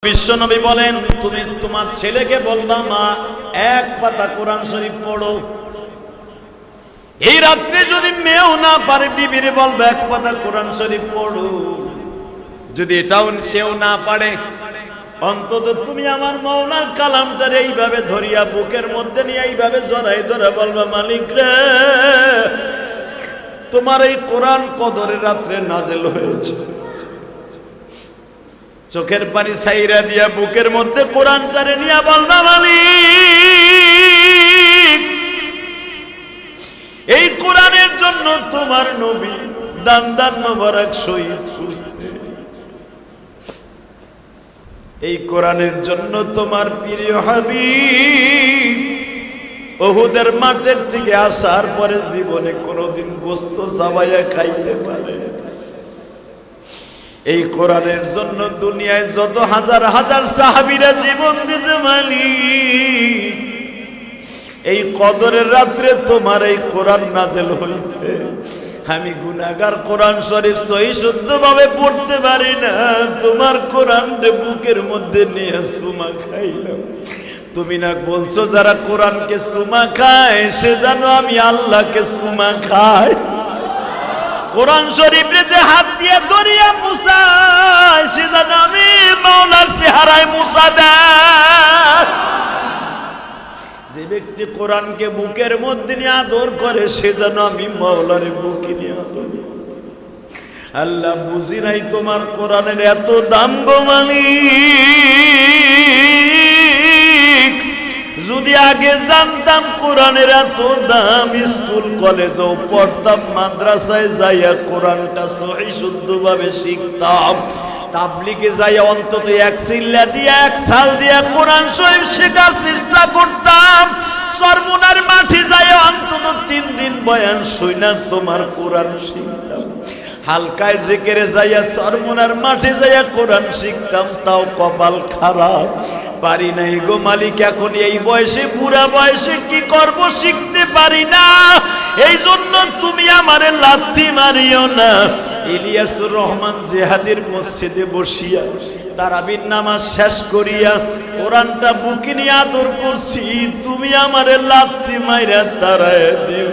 বিশ্বনবী বলেন, তুমি তোমার ছেলেকে বলবা, মা এক পাতা কোরআন শরীফ পড়ো। এই রাত্রে যদি মেয়েও না পারে, বিবিরে বলবে এক পাতা কোরআন শরীফ পড়ো। যদি এটাও সেও না পারে, অন্তত তুমি আমার মাওলার কালামটার এইভাবে ধরিয়া বুকের মধ্যে নিয়ে এইভাবে জড়াই ধরে বলবা, মালিক রে, তোমার এই কোরআন কদরের রাত্রে নাজেল হয়েছে। চোখের পানি ছাইরা দিয়া বুকের মধ্যে কোরআনটারে নিয়া বলবা, মালিক, এই কোরআনের জন্য তোমার নবী দান দান মোবারক শহীদ হয়েছে। এই কোরআনের জন্য তোমার প্রিয় হাবিব উহুদের মাঠের থেকে আসার পরে জীবনে কোনোদিন গোশত চাবাইয়া খাইতে পারে। এই কোরআনের জন্য দুনিয়ায় যত হাজার হাজার সাহাবীরা জীবন দিয়েছে, মালিক, এই কদরের রাত্রে তোমার এই কোরআন নাযিল হয়েছে। আমি গুনাহগার, কোরআন শরীফ সহি শুদ্ধভাবে পড়তে পারি না, তোমার কোরআনটা বুকের মধ্যে নিয়ে সুমা খাইলাম। তুমি না বলছো যারা কোরআনকে সুমা খায় সে যেন আমি আল্লাহকে সুমা খাই। কোরআন শরীফে যে হাত দিয়ে ধরিয়া মুছায় সে যেন আমি মাওলার চেহারায় মুছা দেয়। যে ব্যক্তি কোরআনকে বুকের মধ্যে নিয়ে আদর করে সে যেন আমি মাওলার বুকে নিয়ে আদর। আল্লাহ, বুঝি নাই তোমার কোরআনের এত দাম গো মালিক। যদি আগে জানতাম কোরআনের এত দাম, স্কুল কলেজেও পড়তাম, মাদ্রাসায় যাইয়া কোরআনটা সহি শুদ্ধভাবে শিখতাম, তাবলিগে যাইয়া অন্তত এক সিল্লা দিয়া এক সাল দিয়া কোরআন শরীফ শেখার চেষ্টা করতাম, সরমুনার মাঠে যাইয়া অন্তত 3 দিন বয়ান শুইনা তোমার কোরআন শিখতাম, হালকায় জিকিরে যাইয়া সরমুনার মাঠে যাইয়া কোরআন শিখতাম, তাও কপাল খারাপ, পারি নাই গো মালিক। এখন এই বয়সে, বুড়া বয়সে কি করব শিখতে পারি না। এই জন্য তুমি আমারে লাথি মারিও না। ইলিয়াসুর রহমান জিহাদির মসজিদে বসিয়া তারাবির নামাজ শেষ করিয়া কোরআনটা বুকে নিয়ে আদর করছি, তুমি আমারে লাথি মাইরা তারায় দিও।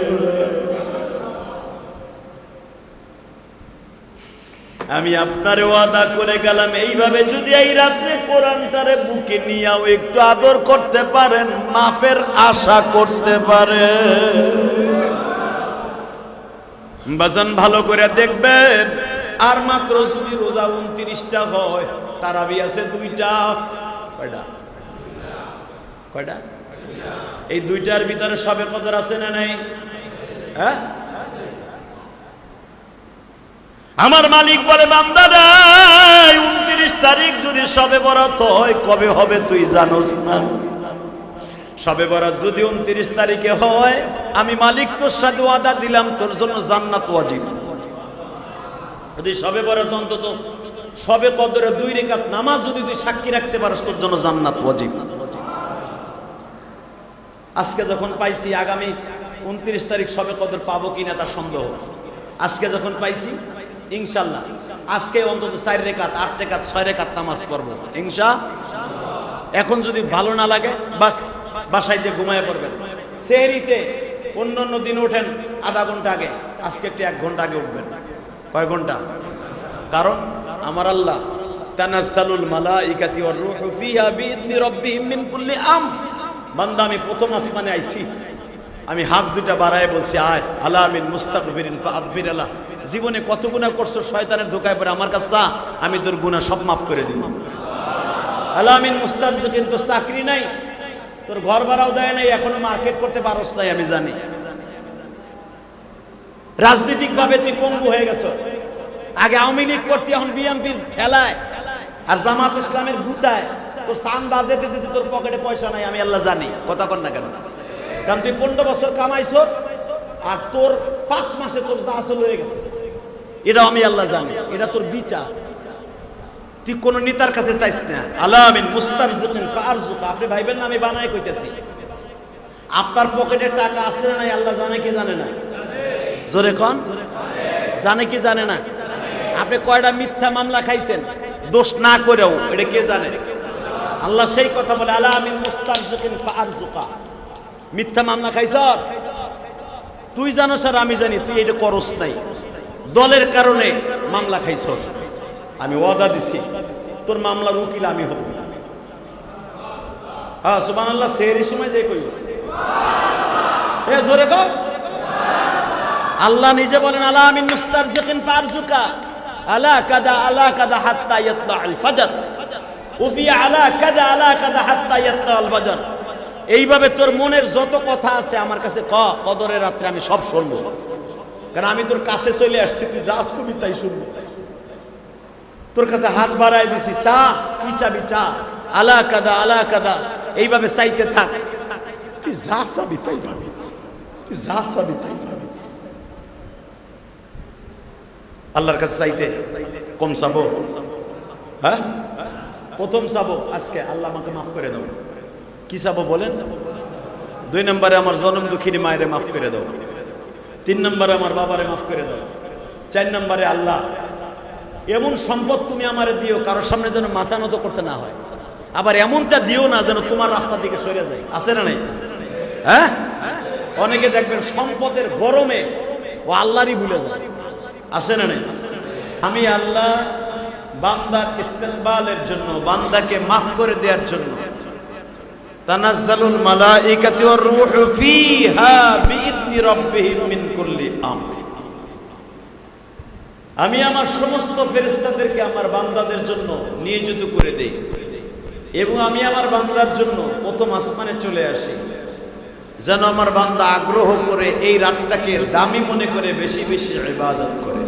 আমি আপনারে ওয়াদা করে গেলাম, এইভাবে যদি এই রাত্রে কোরআনটারে বুকে নিয়েও একটু আদর করতে পারেন, মাফের আশা করতে পারে। বাজান ভালো করে দেখবেন, আর মাত্র যদি রোজা 29টা হয়, তারাবি আছে 2টা। কয়টা? এই 2টার ভিতরে সবে কদর আছে না নাই? হ্যাঁ, আমার মালিক বলে, বান্দারা 29 তারিখ যদি সবে বরাত হয়, কবে হবে তুই জানোস না? সবে বরাত যদি 29 তারিখে হয়, আমি মালিক তোর সাথে ওয়াদা দিলাম, তোর জন্য জান্নাত ওয়াজিব। যদি সবে বরাত অন্তত সবে কদরে 2 রাকাত নামাজ যদি তুই সাক্ষী রাখতে পারিস, তোর জন্য জান্নাত ওয়াজিব। আজকে যখন পাইছি আগামী 29 তারিখ সবে কদর পাবো কিনা তার সন্দেহ। আজকে যখন পাইছি, ইনশাআল্লাহ আজকে অন্তত 4 রাকাত, 8 রাকাত, 6 রাকাত নামাজ পড়বো ইনশাআল্লাহ। এখন যদি ভালো না লাগে, বাস বাসায় যে ঘুমায় পড়বেন। সেহরিতে অন্যান্য দিন ওঠেন আধা ঘন্টা আগে, আজকে একটু 1 ঘন্টা আগে উঠবেন। কয় ঘন্টা? কারণ আমার আল্লাহ, তানাজ্জালুল মালাইকাতু ওয়ার রূহু ফিহা বিইذনি রাব্বিহিম মিন কুল্লি আমর। বান্দা, আমি প্রথম আসমানে আইছি, আমি হাত 2টা বাড়ায় বলছি, আয় আলা মিন মুস্তাগফিরিন ফাআগফির আলা। জীবনে কত গুনাহ করছো, শয়তানের ধোকায় পড়ে আমার কাছে চা, আমি তোর গুনাহ সব মাফ করে দিব। আলা মিন মুস্তাগফিরিন, তোর চাকরি নাই, তোর ঘর ভাড়াও দেয় নাই, এখনো মার্কেট করতে পারোস নাই, আমি জানি। রাজনৈতিক ভাবে তুই পঙ্গু হয়ে গেছো। আগে আওয়ামী লীগ করতে, এখন বিএনপির ঠেলায় আর জামাত ইসলামের গুতায় তোর চান্দা দিতে দিতে তোর পকেটে পয়সা নাই, আমি আল্লাহ জানি। কথা কর না কেন? কারণ তুই 15 বছর কামাইছ, আর তোর 5 মাসে তোর যা আসল হয়ে গেছে, এটা আমি আল্লাহ জানি। এটা তোর বিচার, তুই কোন নেতার কাছে চাইস না। আলামিন মুস্তারজিকিন ফারজুকা। আপনি ভাইবেন না আমি বানাই কইতেছি। আপনার পকেটে টাকা আছে না নাই আল্লাহ জানে কি জানে না? জোরে কোন? জানে কি জানে না? আপনি কয়টা মিথ্যা মামলা খাইছেন দোষ না করেও, এটা কে জানে? আল্লাহ সেই কথা বলে, আলা মিন মুস্তারজিকিন ফাআরজুকা। মিথ্যা মামলা খাইছ তুই জানোস আর আমি জানি, তুই এটা করস নাই, দলের কারণে মামলা খাইছ। আমি ওয়াদা দিছি তোর মামলার উকিল আমি হব। হ্যাঁ সুবহানাল্লাহ। সেহরির সময় যে কইব এ জোরে কও। আল্লাহ নিজে বলেন, আলা মিন মুস্তারজিকিন ফাআরজুকা আলা কাদা হাত্তা ইয়াতলা'আল ফাজর উফি আলা কাদা হাত্তা ইয়াতলা'আল ফাজর। এইভাবে তোর মনের যত কথা আছে আমার কাছে ক, কদরের রাত্রে আমি সব শুনবো, কারণ আমি তোর কাছে চলে আসছি, তুই যা কবি তাই শুনবো। তোর কাছে হাত বাড়াই দিছি, চা কি চাবি চা, আলা কাদা এইভাবে চাইতে থাক, তুই যা চাবি তাই পাবি, তুই যা চাবি তাই পাবি। আল্লাহর কাছে চাইতে কম চাবো? হ্যাঁ, প্রথম চাবো আজকে আল্লাহ আমাকে মাফ করে দাও। কি চাবো বলেন? 2 নম্বরে আমার জনম দুঃখিনী মায়েরে মাফ করে দাও। 3 নম্বরে আমার বাবারে মাফ করে দাও। 4 নম্বরে আল্লাহ এমন সম্পদ তুমি আমারে দিও কারোর সামনে যেন মাথা নত করতে না হয়, আবার এমনটা দিও না যেন তোমার রাস্তা দিকে সরে যায়। আছে না নাই? হ্যাঁ, অনেকে দেখবেন সম্পদের গরমে ও আল্লাহরই ভুলে যায়। আছে না নাই? আমি আল্লাহ বান্দার ইস্তেকবালের জন্য, বান্দাকে মাফ করে দেওয়ার জন্য তানাজ্জালুল মালাইকাতু ওয়ার রূহু ফীহা বিইذনি রাব্বিহিম মিন কুল্লি আমর। আমি আমার সমস্ত ফেরেশতাদেরকে আমার বান্দাদের জন্য নিয়োজিত করে দেই এবং আমি আমার বান্দার জন্য প্রথম আসমানে চলে আসি, যেন আমার বান্দা আগ্রহ করে এই রাতটাকে দামি মনে করে বেশি বেশি ইবাদত করে।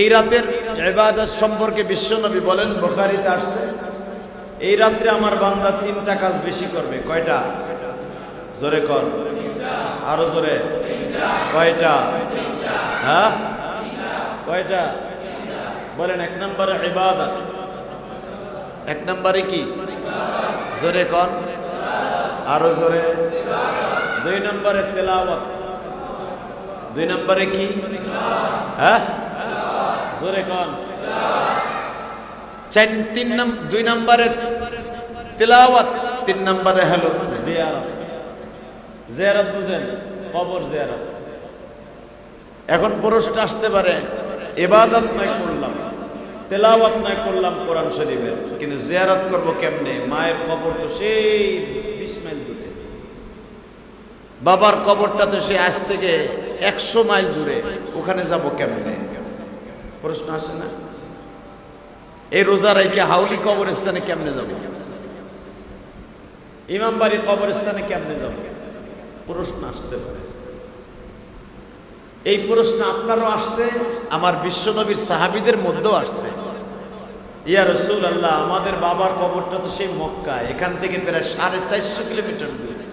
এই রাতের ইবাদত সম্পর্কে বিশ্বনবী বলেন, বুখারীতে আসছে, এই রাত্রে আমার বান্দা 3টা কাজ বেশি করবে। কয়টা? জোরে কর, আরো জোরে। কয়টা? হ্যাঁ, কয়টা বলেন? 1 নম্বরে ইবাদত। 1 নম্বরে কি? জোরে কর, আরো জোরে। 2 নম্বরে তেলাওয়াত। 2 নম্বরে কি? হ্যাঁ, জোরে কর। 2 নম্বরে তেলাওয়াত, 3 নম্বরে হলো জিয়ারত। জিয়ারত বুঝেন? কবর জিয়ারত। এখন প্রশ্ন আসতে পারে, ইবাদত নয় করলাম, তেলাওয়াত নয় করলাম কোরআন শরীফের, কিন্তু জিয়ারত করব কেমনে? মায়ের কবর তো সেই 20 মাইল দূরে, বাবার কবরটা তো সেই আজ থেকে 100 মাইল দূরে, ওখানে যাব কেমনে? প্রশ্ন আসে না? এই রোজা রাইকে হাউলি কবরস্থানে কেমনে যাব? ইমামবাড়ি কবরস্থানে কেমনে যাব? প্রশ্ন আসতে পারে। এই প্রশ্ন আপনারও আসছে, আমার বিশ্বনবীর সাহাবীদের মধ্যেও আসছে। ইয়া রাসূলুল্লাহ, আমাদের বাবার কবরটা তো সেই মক্কা, এখান থেকে প্রায় 450 কিলোমিটার দূরে।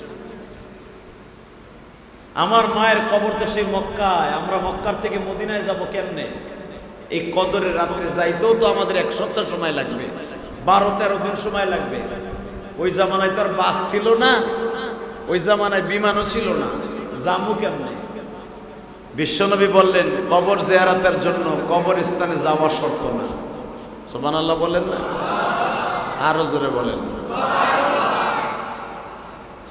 আমার মায়ের কবর তো সেই মক্কায়, আমরা মক্কার থেকে মদিনায় যাব কেমনে? এই কদরের রাত্রে যাইতেও তো আমাদের 1 সপ্তাহ সময় লাগবে, 12-13 দিন সময় লাগবে। ওই জামানায় তো আর বাস ছিল না, ওই জামানায় বিমানও ছিল না, জামু কেমনে? বিশ্বনবী বললেন, কবর জিয়ারতের জন্য কবরস্থানে যাওয়া শর্ত না। সুবহানাল্লাহ বলেন না? আরো জোরে বলেন।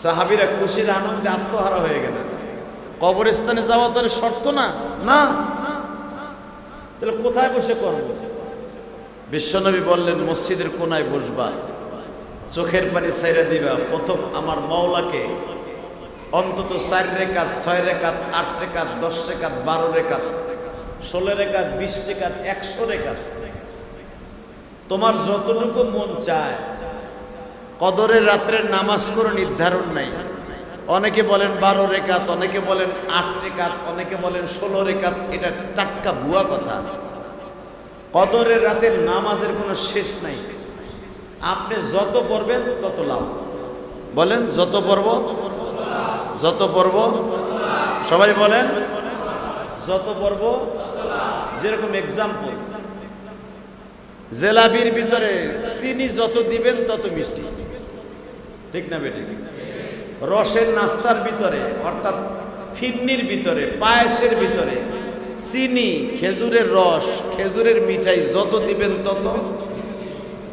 সাহাবীরা খুশির আনন্দে আত্মহারা হয়ে গেলেন। কবরস্থানে যাওয়া তো শর্ত না, না, তাহলে কোথায় বসে করব? বিশ্বনবী বললেন, মসজিদের কোনায় বসবা, চোখের পানি ছাইরা দিবা, প্রথম আমার মাওলাকে অন্তত 4 রাকাত, 6 রাকাত, 8 রাকাত, 10 রাকাত, 12 রাকাত, 16 রাকাত, 20 রাকাত, 100 রাকাত, তোমার যতটুকু মন চায়। কদরের রাত্রের নামাজ কোনো নির্ধারণ নাই। অনেকে বলেন 12 রাকাত, অনেকে বলেন 8 রাকাত, অনেকে বলেন 16 রাকাত। এটা টাটকা ভুয়া কথা। কদরের রাতের নামাজের কোনো শেষ নাই। আপনি যত পড়বেন তত লাভ। বলেন, যত পড়ব, যত পড়ব, সবাই বলেন, যত পড়ব। যেরকম এক্সাম্পল, জেলাপির ভিতরে চিনি যত দিবেন তত মিষ্টি, ঠিক না বেটি? রসের নাস্তার ভিতরে, অর্থাৎ ফিরনির ভিতরে, পায়েসের ভিতরে চিনি, খেজুরের রস, খেজুরের মিঠাই যত দিবেন তত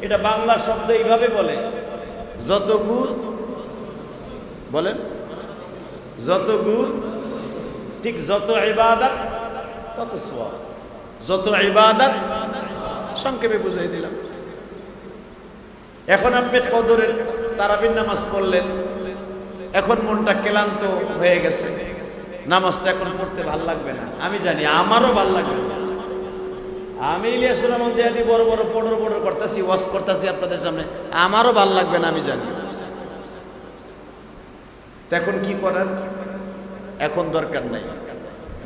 এটা বাংলা শব্দ এইভাবে বলে, যত গুড় বলেন, যত গুড় ঠিক যত ইবাদত তত সওয়াব, যত ইবাদত, সংক্ষেপে বুঝাই দিলাম। এখন আপনি কদরের তারাবির নামাজ পড়লেন, এখন মনটা ক্লান্ত হয়ে গেছে, নামাজটা এখন পড়তে ভাল লাগবে না। আমি জানি আমারও ভাল লাগবে না। আমি ইলিয়াসুর রহমান জিহাদি বড় বড় পড়র করতেছি, ওয়াজ করতেছি আপনাদের সামনে, আমারও ভাল লাগবে না, আমি জানি। এখন কি করার? এখন দরকার নাই,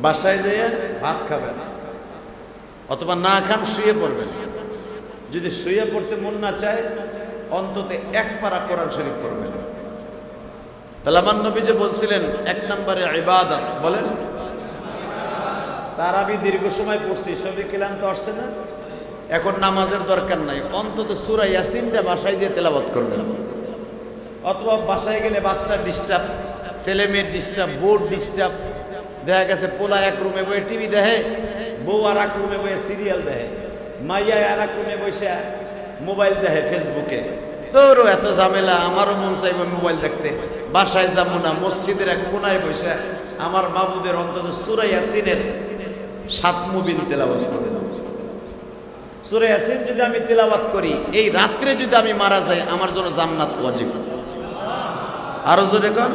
বাসায় যেয়ে ভাত খাবেন অথবা না খান শুয়ে পড়বেন। যদি শুয়ে পড়তে মন না চায় অন্তত এক পারা কোরআন শরীফ পড়বেন। তাহলে আমার নবী যে বলছিলেন 1 নম্বরে ইবাদত, বলেন তারাবি দীর্ঘ সময় পড়ছি, সবই ক্লান্ত আসছে না? এখন নামাজের দরকার নাই, অন্তত সূরা ইয়াসিনটা বাসায় যেয়ে তেলাওয়াত করবেন। অথবা বাসায় গেলে বাচ্চা ডিস্টার্ব, ছেলে মেয়ের ডিস্টার্ব, বোর্ড ডিস্টার্ব, দেখা গেছে পোলা এক রুমে বসে টিভি দেখে, বউ আর এক রুমে বসে সিরিয়াল দেখে, মাইয়া আর এক রুমে বসে মোবাইল দেখে ফেসবুকে। তোরও এত ঝামেলা, আমারও মন চাইব মোবাইল দেখতে, বাসায় যাবো না, মসজিদের এক কোনায় বসে আমার মাবুদের অন্তত সূরা ইয়াসিনের 7 মুবিন তেলাওয়াত করে। সূরা ইয়াসিন যদি আমি তেলাওয়াত করি, এই রাত্রে যদি আমি মারা যাই, আমার জন্য জান্নাত ওয়াজিব। আরো জোরে কর।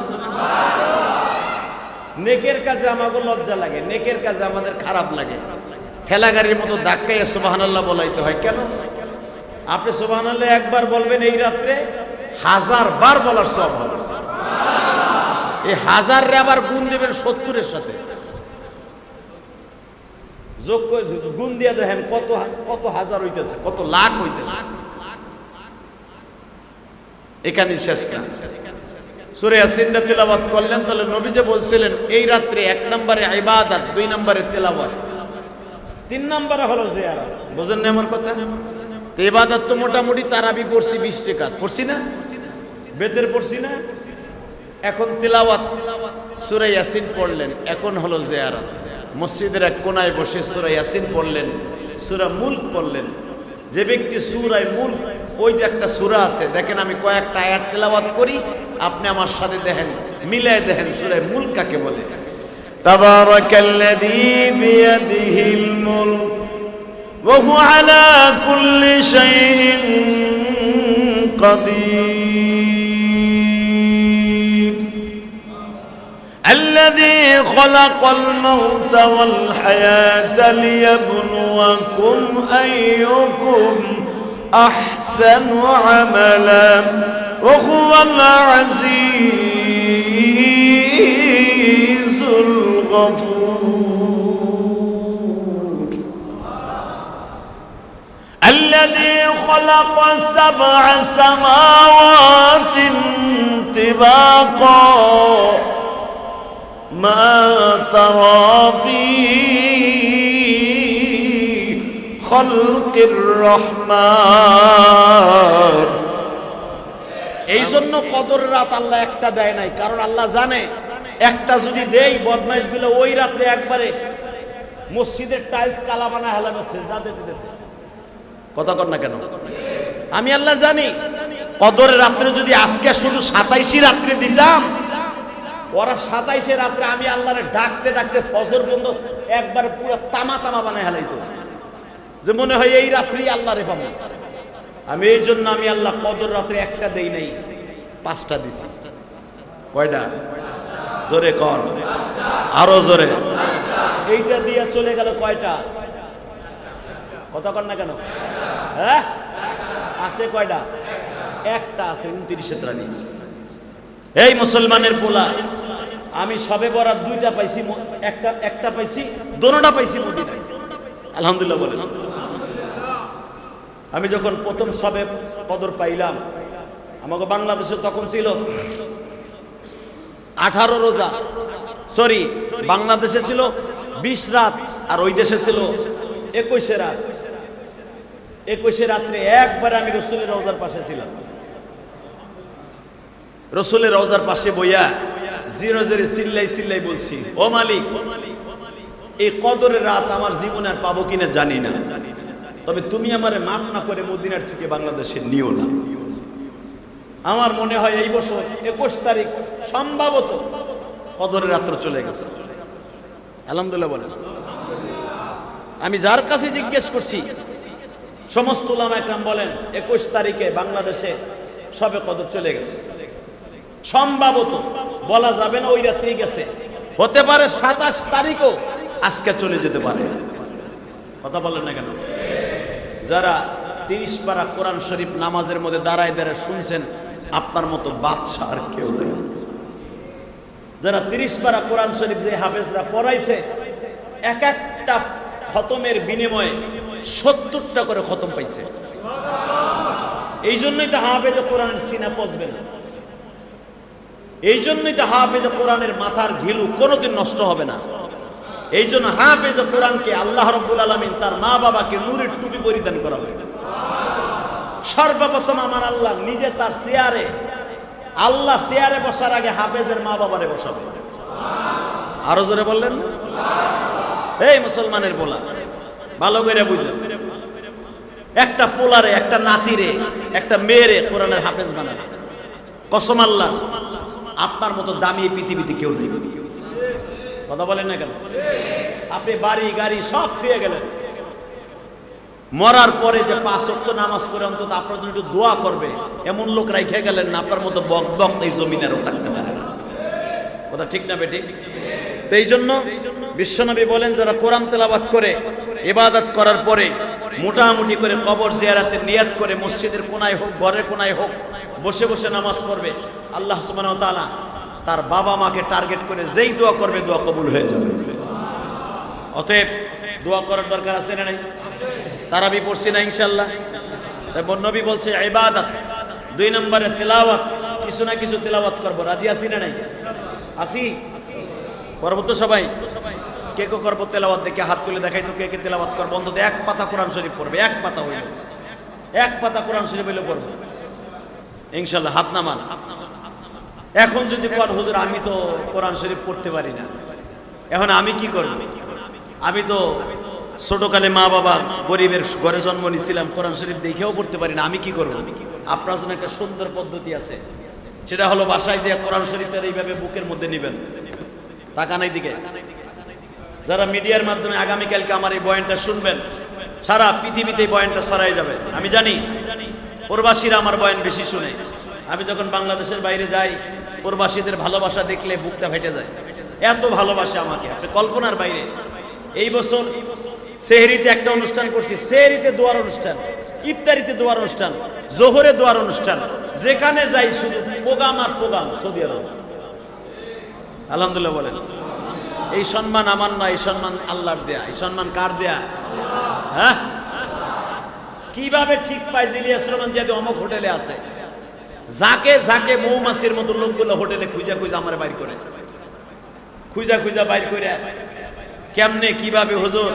নেকের কাজে আমাকে লজ্জা লাগে, নেকের কাজে আমাদের খারাপ লাগে, ঠেলা গাড়ির মতো ধাক্কায় সুবহানাল্লাহ বলাইতে হয়। কেন? আপনি সুবহানাল্লাহ একবার বলবেন, এই রাত্রে 1000 বার বলার সওয়াব হবে। এই 1000 রে আবার গুণ দিবেন 70-এর সাথে, যোগ করে গুণ দিয়ে দেখেন কত কত হাজার হইতেছে, কত লাখ হইতেছে। এখানে শেষ কেন? সূরা ইয়াসিনটা তেলাওয়াত করলেন, তাহলে নবী যে বলছিলেন এই রাত্রে 1 নম্বরে ইবাদত, 2 নম্বরে তেলাওয়াত, 3 নম্বরে হলো জিয়ারত। বুঝেন না আমার কথা? তো ইবাদত তো মোটামুটি তারাবি পড়ছি 20 রাকাত, পড়ছি না? বেতের পড়ছি না? এখন তেলাওয়াত সূরা ইয়াসিন পড়লেন, এখন হলো জিয়ারত। মসজিদের এক কোনায় বসে সূরা ইয়াসিন পড়লেন, সূরা মুলক পড়লেন। যে ব্যক্তি সূরা মুলক, ওই যে একটা সূরা আছে, দেখেন আমি কয়েকটা আয়াত তেলাওয়াত করি, আপনি আমার সাথে দেখেন, মিলায় দেখেন সূরা মুলক কাকে বলে। তাবারাকাল্লাযী বিয়াদিহিল মুলক ওয়া হুয়া আলা কুল্লি শাইইন কাদির الذي خلق الموت والحياة ليبلوكم أيكم أحسن عملا وهو العزيز الغفور الذي خلق 7 سماوات طباقا ما ترى في خلق الرحمن। এই জন্য কদর রাত আল্লাহ একটা দেয় নাই, কারণ আল্লাহ জানে একটা যদি দেই, বদমাইশগুলো ওই রাতে একবারে মসজিদের টাইলস কালা বানায় হালাবে সিজদা দিতে দিতে। কথা কর না কেন? আমি আল্লাহ জানি কদরের রাত্রে যদি আজকে শুধু 27 রাত্রে দিতাম, ওরা 27 রাত্রে আমি আল্লাহরে ডাকতে ডাকতে ফজর পর্যন্ত একবারে পুরো তামা তামা বানায় হালাইতো, যে মনে হয় এই রাত্রি আল্লাহরে পাবো। আমি এই জন্য আমি আল্লাহ কদর রাত্রে একটা দেই নাই, 5টা দিছি। কয়টা? জোরে কর, আরো জোরে। এইটা দিয়ে চলে গেল কয়টা? কথা কর না কেন? হ্যাঁ, আছে কয়টা? একটা আছে, 29 রানী। এই মুসলমানের পোলা, আমি সবে বরাত 2টা পাইছি, একটা পাইছি, দোনোটা পাইছি মদিনায়। আলহামদুলিল্লাহ বলেন। আমি যখন প্রথম সবে কদর পাইলাম, আমাকে বাংলাদেশে তখন ছিল 18 রোজা, সরি বাংলাদেশে ছিল 20 রাত, আর ওই দেশে ছিল 21 রাত। 21 রাত্রে একবার আমি রসুলের রওজার পাশে ছিলাম। রসুলের রওজার পাশে বইয়া জিরো জিরো চিল্লাই চিল্লাই বলছি, ও মালিক, এই কদরের রাত আমার জীবনে আর পাবো কিনা জানি না, তবে তুমি আমারে মাফ না করে মদিনার থেকে বাংলাদেশে নিও না। আমার মনে হয় এই বছর 21 তারিখ সম্ভবত কদরের রাত্র চলে গেছে। আলহামদুলিল্লাহ বলেন। আমি যার কাছে জিজ্ঞেস করছি সমস্ত উলামা একরাম বলেন 21 তারিখে বাংলাদেশে সবে কদর চলে গেছে। সম্ভবত বলা যাবে না ওই রাত্রি গেছে, হতে পারে 27 তারিখও আজকে চলে যেতে পারে। কথা বলেন না কেন? যারা 30 পারা কোরআন শরীফ নামাজের মধ্যে দাঁড়ায় দাঁড়ায় শুনছেন, আপনার মতো বাদশা আর কেউ নেই। যারা 30 পারা কোরআন শরীফ যে হাফেজরা পড়াইছে, এক একটা খতমের বিনিময়ে 70টা করে খতম পাইছে। এই জন্যই তো হাফেজ কোরআনের সিনা পচবে না, এই জন্যই তো হাফেজ কোরআনের মাথার ঘিলু কোনোদিন নষ্ট হবে না। এই জন্য হাফেজ কোরআনকে আল্লাহ রাব্বুল আলামিন তার মা বাবাকে নূরের টুপি পরিধান করা হয়। সর্বপ্রথম আমার আল্লাহ নিজে তার চেয়ারে, আল্লাহ চেয়ারে বসার আগে হাফেজের মা বাবারে বসাবে। আরো জোরে বললেন? এই মুসলমানের বলা ভালো করে বুঝেন, একটা পোলারে, একটা নাতিরে, একটা মেয়েরে কোরআনের হাফেজ বানাবে। কসম আল্লাহ, আপনার মতো দামি পৃথিবীতে কেউ নেই। কথা বলেন না কেন? আপনি বাড়ি গাড়ি সব থুয়ে গেলেন, মরার পরে যে 5 ওয়াক্ত নামাজ পড়ে অন্তত আপনার জন্য একটু দোয়া করবে এমন লোক রাইখে গেলেন না, আপনার মতো বক বক এই জমিনেরও থাকতে পারে না। কথা ঠিক না বেঠিক? তো এই জন্য বিশ্বনবী বলেন, যারা কোরআন তেলাওয়াত করে ইবাদত করার পরে মোটামুটি করে কবর জিয়ারতের নিয়াত করে মসজিদের কোনায় হোক ঘরের কোনায় হোক বসে বসে নামাজ পড়বে, আল্লাহ সুবহানাহু ওয়া তাআলা তার বাবা মাকে টার্গেট করে যেই দোয়া করবে দোয়া কবুল হয়ে যাবে। অতএব দোয়া করার দরকার আছে না নাই? তারাবি পড়ছি না ইনশাআল্লাহ? তাই নবী বলছে ইবাদত, 2 নম্বরে তেলাওয়াত, কিছু না কিছু তেলাওয়াত করব। রাজি আছি না নাই? আসি? করব তো সবাই? কে কে করব তেলাওয়াত? দেখে হাত তুলে দেখাই তো কে কে তেলাওয়াত করব। অন্তত 1 পাতা কোরআন শরীফ পড়বে, 1 পাতা হইল, 1 পাতা কোরআন শরীফ হইলে পড়বে ইনশাআল্লাহ। হাত নামান। এখন যদি কোন হুজুর আমি তো কোরআন শরীফ পড়তে পারি না, এখন আমি কি করব? আমি তো ছোটকালে মা বাবা গরিবের ঘরে জন্ম নিয়েছিলাম, কোরআন শরীফ দেখেও পড়তে পারি না, আমি কি করব? আপনার জন্য একটা সুন্দর পদ্ধতি আছে, সেটা হলো বাসায় যে কোরআন শরীফটা এইভাবে বুকের মধ্যে নেবেন, তাকানাই দিকে। যারা মিডিয়ার মাধ্যমে আগামীকালকে আমার এই বয়ানটা শুনবেন, সারা পৃথিবীতে এই বয়ানটা ছড়াই যাবে। আমি জানি প্রবাসীরা আমার বয়ান বেশি শুনে। আমি যখন বাংলাদেশের বাইরে যাই, প্রবাসীদের ভালোবাসা দেখলে বুকটা ফেটে যায়, এত ভালোবাসে আমাকে, আপনি কল্পনার বাইরে। এই বছর সেহরিতে একটা অনুষ্ঠান করছি, সেহরিতে দোয়ার অনুষ্ঠান, ইফতারিতে দোয়ার অনুষ্ঠান, জোহরে দোয়ার অনুষ্ঠান, যেখানে যাই শুধু প্রোগ্রাম আর প্রোগ্রাম। সৌদি আরব, আলহামদুলিল্লাহ বলেন। এই সম্মান আমার না, এই সম্মান আল্লাহর দেয়া। এই সম্মান কার দেয়া? হ্যাঁ, কিভাবে ঠিক পায় জিলিয়াস রহমান যদি অমুক হোটেলে আছে, যাকে যাকে মৌমাছির মতো লোকগুলো হোটেলে খুঁজা খুঁজা আমার বাইর করে, খুঁজা খুঁজা বাইর করে কেমনে কিভাবে, হুজুর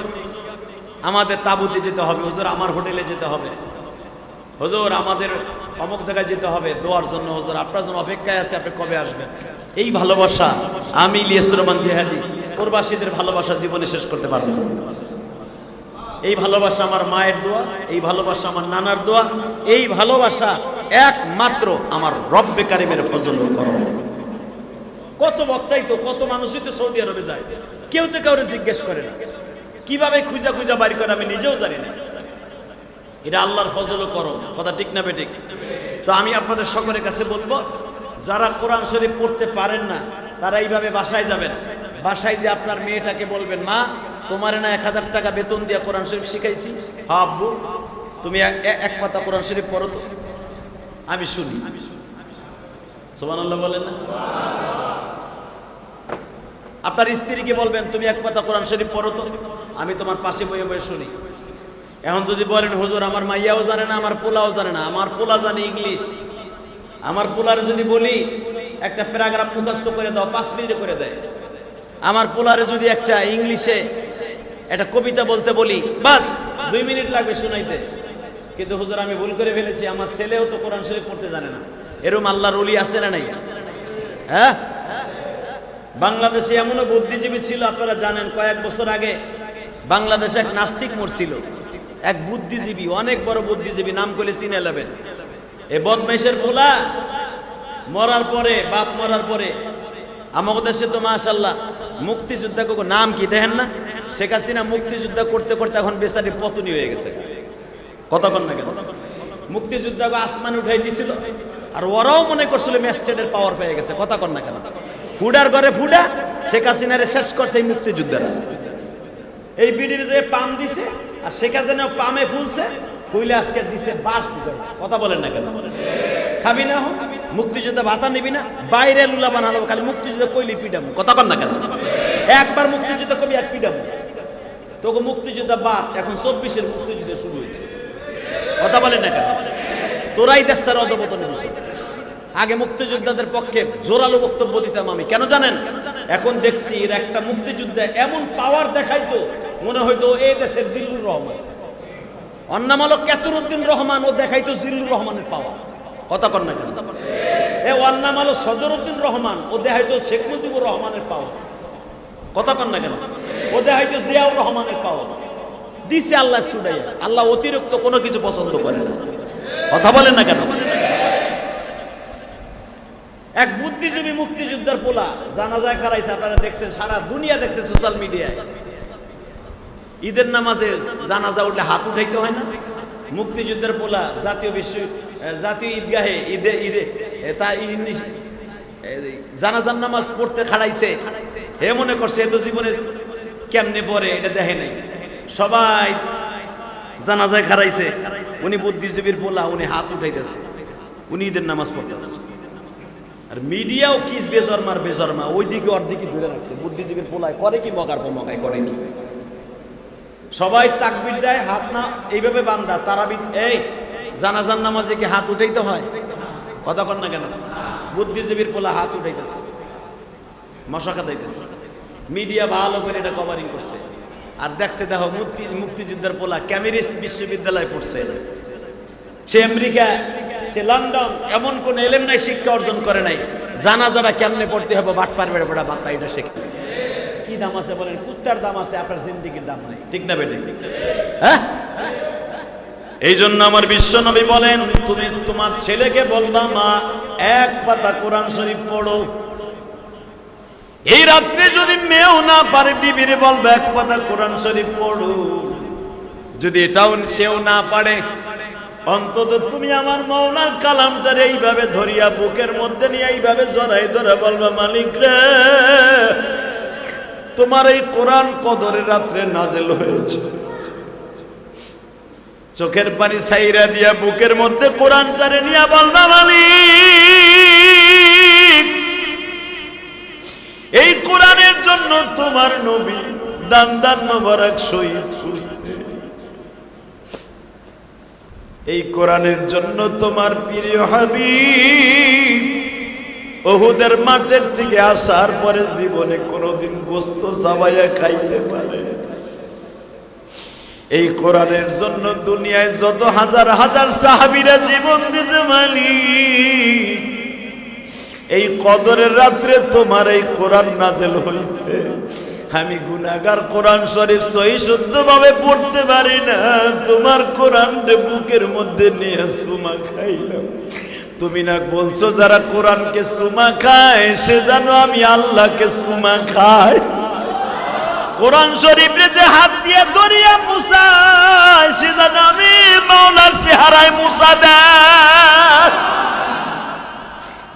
আমাদের তাবুতে যেতে হবে, হুজুর আমার হোটেলে যেতে হবে, হুজুর আমাদের অমুক জায়গায় যেতে হবে দোয়ার জন্য, হুজুর আপনার জন্য অপেক্ষায় আছে, আপনি কবে আসবেন। এই ভালোবাসা আমি ইলিয়াস রহমান জিহাদি প্রবাসীদের ভালোবাসা জীবনে শেষ করতে পারবো। এই ভালোবাসা আমার মায়ের দোয়া, এই ভালোবাসা আমার নানার দোয়া, এই ভালোবাসা একমাত্র আমার রব্বে কারিমের ফজল ও করম। কত বক্তাই তো, কত মানুষই তো সৌদি আরবে যায়, কেউ তো কাউরে জিজ্ঞেস করে না, কিভাবে খুঁজা খুঁজা বাড়ি করে আমি নিজেও জানি না। এটা আল্লাহর ফজল ও করম। কথা ঠিক না বেঠিক? তো আমি আপনাদের সকলের কাছে বলবো, যারা কোরআন শরীফ পড়তে পারেন না তারা এইভাবে বাসায় যাবেন, বাসায় যে আপনার মেয়েটাকে বলবেন, মা তোমার না 1000 টাকা বেতন দিয়ে কোরআন শরীফ শিখাইছি, হ্যাঁ আব্বু তুমি 1 পাতা কোরআন শরীফ পড়ো তো, আমি শুনি। সুবহানাল্লাহ বলেন না? আপনার স্ত্রীকে বলবেন, তুমি 1 পাতা কোরআন শরীফ পড়ো তো, আমি তোমার পাশে বসে বসে শুনি। এখন যদি বলেন, হুজুর আমার মাইয়াও জানে না, আমার পোলাও জানে না, আমার পোলা জানে ইংলিশ, আমার পোলারে যদি বলি একটা প্যারাগ্রাফ মুখস্থ করে দাও, 5 মিনিটে করে দেয়। আমার পোলারে যদি একটা ইংলিশে একটা কবিতা বলতে বলি, বাস 2 মিনিট লাগবে শোনাইতে। কিন্তু হুজুর আমি ভুল করে ফেলেছি, আমার ছেলেও তো কোরআন শরীফ পড়তে জানে না। এরকম আল্লাহর ওলি আছে না নাই? হ্যাঁ, বাংলাদেশে এমনও বুদ্ধিজীবী ছিল, আপনারা জানেন কয়েক বছর আগে বাংলাদেশে এক নাস্তিক মরছিল। এক বুদ্ধিজীবী, অনেক বড় বুদ্ধিজীবী, নাম করে চিনে নেবেন। এই বদমাইশের পোলা মরার পরে, বাপ মরার পরে, আমাদের দেশে তো মাশাআল্লাহ মুক্তিযোদ্ধা কোন নাম কি দেখেন না, শেখ হাসিনা মুক্তিযোদ্ধা করতে করতে এখন বেচারি পতনী হয়ে গেছে। কতক্ষণ না কেন মুক্তিযোদ্ধা আসমান উঠাই দিয়েছিল, আর ওরাও মনে করছিল ম্যাজিস্ট্রেটের পাওয়ার পেয়ে গেছে। কতক্ষণ না কেন ফুডার ঘরে ফুডা শেখ হাসিনারে শেষ করছে এই মুক্তিযোদ্ধারা। এই বিডির যে পাম দিছে আর শেখ হাসিনা পামে ফুলছে, ফুলে আজকে দিছে বাস দিবে। কথা বলেন না কেন? খাবি না মুক্তিযোদ্ধা ভাতা নিবি না, বাইরে লুলা বানালো, খালি মুক্তিযুদ্ধ কইলি পিডাম। কথা কন না কেন? একবার মুক্তিযুদ্ধ কবি এক পিডাম, তোকে মুক্তিযোদ্ধা বাদ, এখন 24-এর মুক্তিযুদ্ধ শুরু হয়েছে। কথা বলেন না কেন? তোরাই দেশটার অধপতনে দিছে। আগে মুক্তিযোদ্ধাদের পক্ষে জোরালো বক্তব্য দিতাম আমি, কেন জানেন? এখন দেখছি এর একটা মুক্তিযুদ্ধে এমন পাওয়ার দেখাইতো মনে হয়তো এই দেশের জিল্লুর রহমান। অন্নামালক কেতরউদ্দিন রহমান ও দেখাইতো জিল্লুর রহমানের পাওয়ার। কথা কন না কেন? এ অন্নামালক সদরউদ্দিন রহমান ও দেখাইতো শেখ মুজিবুর রহমানের পাওয়ার। কথা কন না কেন? ও দেখাইতো জিয়াউর রহমানের পাওয়ার। দিছে আল্লাহ সুডাইয়া। আল্লাহ অতিরিক্ত কোনো কিছু পছন্দ করে না। কথা বলেন না কেন? এক বুদ্ধিজীবী মুক্তিযোদ্ধার পোলা জানাজায় খারাইছে, আপনারা দেখছেন, সারা দুনিয়া দেখছে সোশ্যাল মিডিয়ায়। ঈদের নামাজে জানাজা উঠলে হাত উঠাইতে হয় না? মুক্তিযুদ্ধের পোলা জাতীয় ঈদগাহে ঈদে তার জানাজার নামাজ পড়তে খাড়াইছে। হে মনে করছে এত জীবনে কেমনে পড়ে এটা দেখে নাই, সবাই জানাজায় খাড়াইছে, উনি বুদ্ধিজীবীর পোলা, উনি হাত উঠাইতেছে, উনি ঈদের নামাজ পড়তেছে। আর মিডিয়াও কি বেজরমার বেজরমা, ওই দিকে ওর দিকে ধরে রাখছে। বুদ্ধিজীবীর পোলায় করে কি মগার মগায় করে কি, সবাই তাকবীর দেয়, হাত না এইভাবে বান্দা তারাবি। এই জানাজার নামাজে কি হাত উঠাইতে হয়? কথা কন না কেন? বুদ্ধিজীবীর পোলা হাত উঠাইতেছে, মশা খাইতেছে। মিডিয়া ভালো করে এটা কভারিং করছে। আর দেখছে দেখো মুক্তিযুদ্ধের পোলা ক্যামেরিস্ট বিশ্ববিদ্যালয়ে পড়ছে, সে আমেরিকা, সে লন্ডন, এমন কোন এলেম নাই, শিক্ষা অর্জন করে নাই, জানাজাটা কেমনে পড়তে হবে বাট পারবে বেড়া বাপ্পা এটা শেখে। কি দাম আছে বলেন? কুত্তার দাম আছে, আপনার জিন্দিগির দাম নাই। ঠিক না বেটে? হ্যাঁ, এই জন্য আমার বিশ্ব নবী বলেন, তুমি তোমার ছেলেকে বলবা, মা এক পাতা কোরআন শরীফ পড়ো। এই রাত্রে যদি মেয়েও না পারে, বিবিরে বলবে এক পাতা কোরআন শরীফ পড়ো। যদি এটাও সেও না পারে, অন্তত তুমি আমার মাওলার কালামটার এইভাবে ধরিয়া বুকের মধ্যে নিয়ে এইভাবে জড়াই ধরে বলবা, মালিক রে, তোমার এই কোরআন কদরের রাত্রে নাজেল হয়েছে। চোখের পানি ছাইরা দিয়া বুকের মধ্যে কোরআনটারে নিয়ে বলবা, মালিক, এই কোরআনের জন্য তোমার নবী দান দান মোবারক শহীদ করছে। এই কোরআনের জন্য তোমার প্রিয় হাবিব উহুদের মাঠের থেকে আসার পরে জীবনে কোনোদিন গোশত চাবাইয়া খাইতে পারে। এই কোরআনের জন্য দুনিয়ায় যত হাজার হাজার সাহাবীরা জীবন দিয়েছে, মালিক, এই কদরের রাত্রে তোমার এই কোরআন নাজেল হয়েছে। আমি গুনাহগার, কোরআন শরীফ সহি শুদ্ধভাবে পড়তে পারি না, তোমার কোরআনটা বুকের মধ্যে নিয়ে সুমা খাইলাম। তুমি না বলছো যারা কোরআনকে সুমা খায় সে যেন আমি আল্লাহকে সুমা খাই। কোরআন শরীফে যে হাত দিয়ে দরিয়া মুসায় সে যেন আমি মাওলার চেহারায় মুসা দেয়।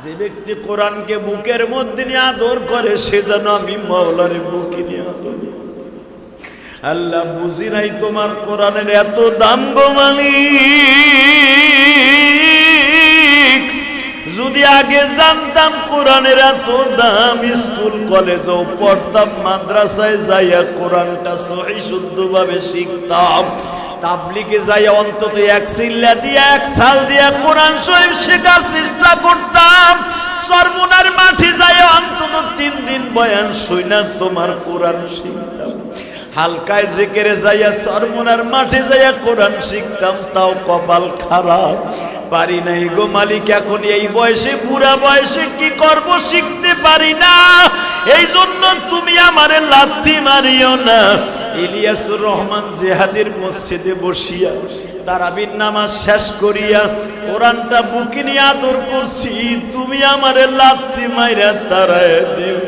যে ব্যক্তি কোরআনকে বুকের মধ্যে নিয়ে আদর করে সে যেন আমি মাওলার বুকে নিয়ে আদর। আল্লাহ বুঝি নাই তোমার কোরআনের এত দাম গো মালিক। যদি আগে জানতাম কোরআনের এত দাম, স্কুল কলেজেও পড়তাম, মাদ্রাসায় যাইয়া কোরআনটা সহি শুদ্ধভাবে শিখতাম, তাবলিগে যাইয়া অন্তত এক চিল্লা দিয়া এক সাল দিয়া কোরআন শরীফ শেখার চেষ্টা করতাম। সরমুনার মাঠে যাইয়া অন্তত 3 দিন বয়ান শুইনা তোমার কোরআন শিখতাম। হালকায় জিকিরে যাইয়া সরমুনার মাঠে যাইয়া কোরআন শিখতাম, তাও কপাল খারাপ, পারি নাই গো মালিক। এখন এই বয়সে, বুড়া বয়সে কি করব, শিখতে পারি না। এই জন্য তুমি আমারে লাথি মারিও না, ইলিয়াসুর রহমান জিহাদির মসজিদে বসিয়া তারাবির নামাজ শেষ করিয়া কোরআনটা বুকে নিয়ে আদর করছি, তুমি আমারে লাথি মাইরা তারায় দিও।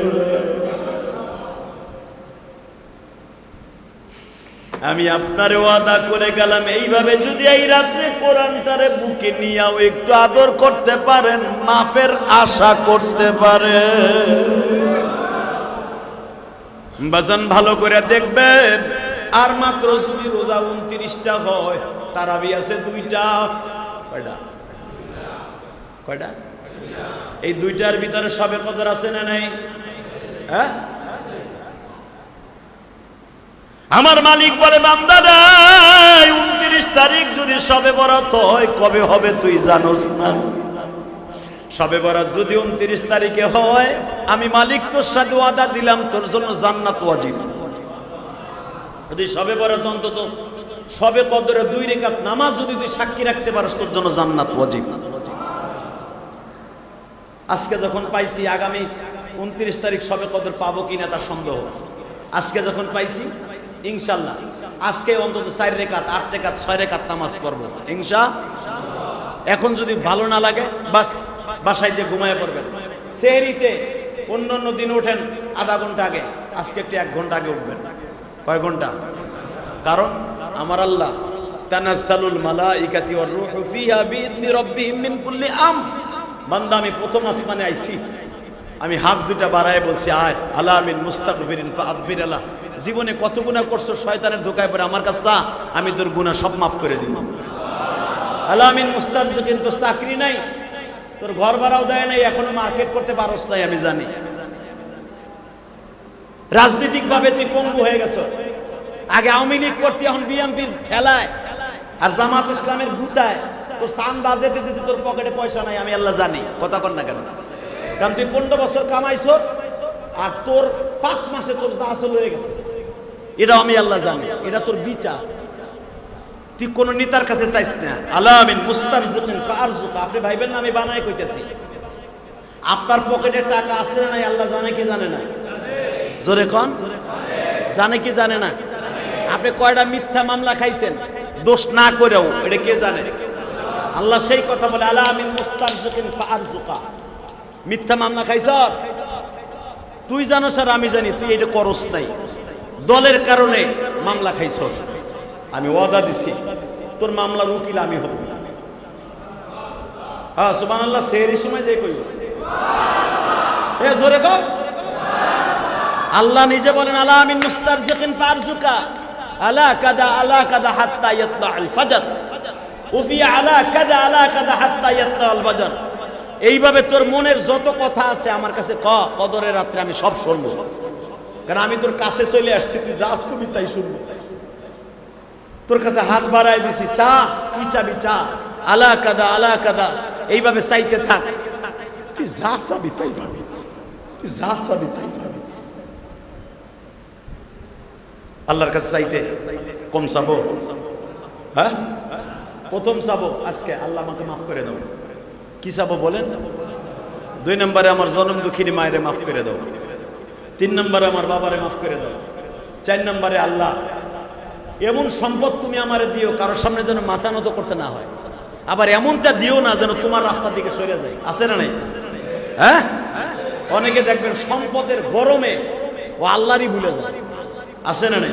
আমি আপনারে ওয়াদা করে গেলাম, এইভাবে যদি এই রাত্রে কোরআনটারে বুকে নিয়েও একটু আদর করতে পারেন, মাফের আশা করতে পারেন। বাজান ভালো করে দেখবেন, আর মাত্র যদি রোজা 29টা হয়, তারাবি আছে 2টা। কয়টা? কয়টা? এই 2টার ভিতরে সবে কদর আছে না নাই? হ্যাঁ, আমার মালিক বলে বান্দারা 29 তারিখ যদি সবে বরাত হয়, কবে হবে তুই জানোস না? সবে বরাত যদি 29 তারিখে হয়, আমি মালিক তোর সাথে ওয়াদা দিলাম তোর জন্য জান্নাত ওয়াজিব। যদি সবে বরাত অন্তত সবে কদরে 2 রাকাত নামাজ যদি তুই সাক্ষী রাখতে পারিস, তোর জন্য জান্নাত ওয়াজিব। আজকে যখন পাইছি আগামী 29 তারিখ সবে কদর পাবো কিনা তার সন্দেহ। আজকে যখন পাইছি ইনশাআল্লাহ, আজকে অন্তত 4 রাকাত 8 রাকাত 6 রাকাত নামাজ পড়বো ইনশাআল্লাহ। এখন যদি ভালো না লাগে বাস বাসায় যে ঘুমায় পড়বেন। সেহরিতে অন্যান্য দিন ওঠেন আধা ঘন্টা আগে, আজকে একটু 1 ঘন্টা আগে উঠবেন। কয় ঘন্টা? কারণ আমার আল্লাহ তানাজ্জালুল মালাইকাতু ওয়ার রূহু ফিহা বিইذনি রাব্বিহিম মিন কুল্লি আমর। বান্দা আমি প্রথম আসমানে আইছি, আমি হাত দুটা বাড়ায় বলছি, আয় আলা মিন মুস্তাগফিরিন ফাগফির আলা। জীবনে কত গুনাহ করছো, শয়তানের ধোকায় পড়ে আমার কাছে চা, আমি তোর গুনাহ সব মাফ করে দিব। আলা মিন মুস্তাগফিরিন, তোর চাকরি নাই, তোর ঘর ভাড়াও দেয় নাই, এখনো মার্কেট করতে পারোস নাই, আমি জানি। রাজনৈতিক ভাবে তুই পঙ্গু হয়ে গেছো। আগে আওয়ামী লীগ করতে, এখন বিএনপির ঠেলায় আর জামাত ইসলামের গুতায় তোর চান্দা দিতে দিতে তোর পকেটে পয়সা নাই, আমি আল্লাহ জানি। কথা কর না কেন? কারণ তুই 15 বছর কামাইছো আর তোর 5 মাসে তোর যা আসল হয়ে গেছে, এটা আমি আল্লাহ জানি। এটা তোর বিচার, তুই কোন নেতার কাছে চাইস না। আলামিন মুস্তারজিকিন ফারজুকা, আপনি ভাইবেন না আমি বানাই কইতেছি। আপনার পকেটে টাকা আছে না নাই আল্লাহ জানে কি জানে না? জোরে কোন? জানে কি জানে না? আপনি কয়টা মিথ্যা মামলা খাইছেন দোষ না করেও, এটা কে জানে? আল্লাহ সেই কথা বলে, আলামিন মুস্তারজিকিন ফারজুকা। মিথ্যা মামলা খাইছ তুই জানো স্যার, আমি জানি তুই এটা করস নাই, দলের কারণে মামলা খাইছ। আমি ওয়াদা দিছি তোর মামলার উকিল আমি হব। হ্যাঁ সুবহানাল্লাহ। সেহরির সময় যে কইব এ জোরে কও। আল্লাহ নিজে বলেন, আলামিন মুস্তারজিকিন ফারজুকা আলা কাদা হাত্তা ইয়াতলা'আল ফাজর ওফি আলা কাদা হাত্তা ইয়াতলা'আল ফাজর। এইভাবে তোর মনের যত কথা আছে আমার কাছে ক, কদরের রাত্রে আমি সব শুনবো। কারণ আমি তোর কাছে চলে আসছি, তুই যা কবি তাই শুনবো। তোর কাছে হাত বাড়াই দিছি, চা, কি চাবি চা, আলা কাদা এইভাবে চাইতে থাক। তুই যা চাবি তাই ভাবি, তুই যা চাবি তাই চাবি। আল্লাহর কাছে চাইতে কম চাবো? হ্যাঁ, প্রথম চাবো আজকে আল্লাহ আমাকে মাফ করে দাও। কি চাবো বলেন? 2 নম্বরে আমার জনম দুঃখিনী মায়েরে মাফ করে দাও। 3 নম্বরে আমার বাবারে মাফ করে দাও। 4 নম্বরে আল্লাহ এমন সম্পদ তুমি আমারে দিও কারোর সামনে যেন মাথা নত করতে না হয়, আবার এমনটা দিও না যেন তোমার রাস্তা দিকে সরে যায়। আছে না নাই? হ্যাঁ, অনেকে দেখবেন সম্পদের গরমে ও আল্লাহরই ভুলে যায়। আছে না নাই?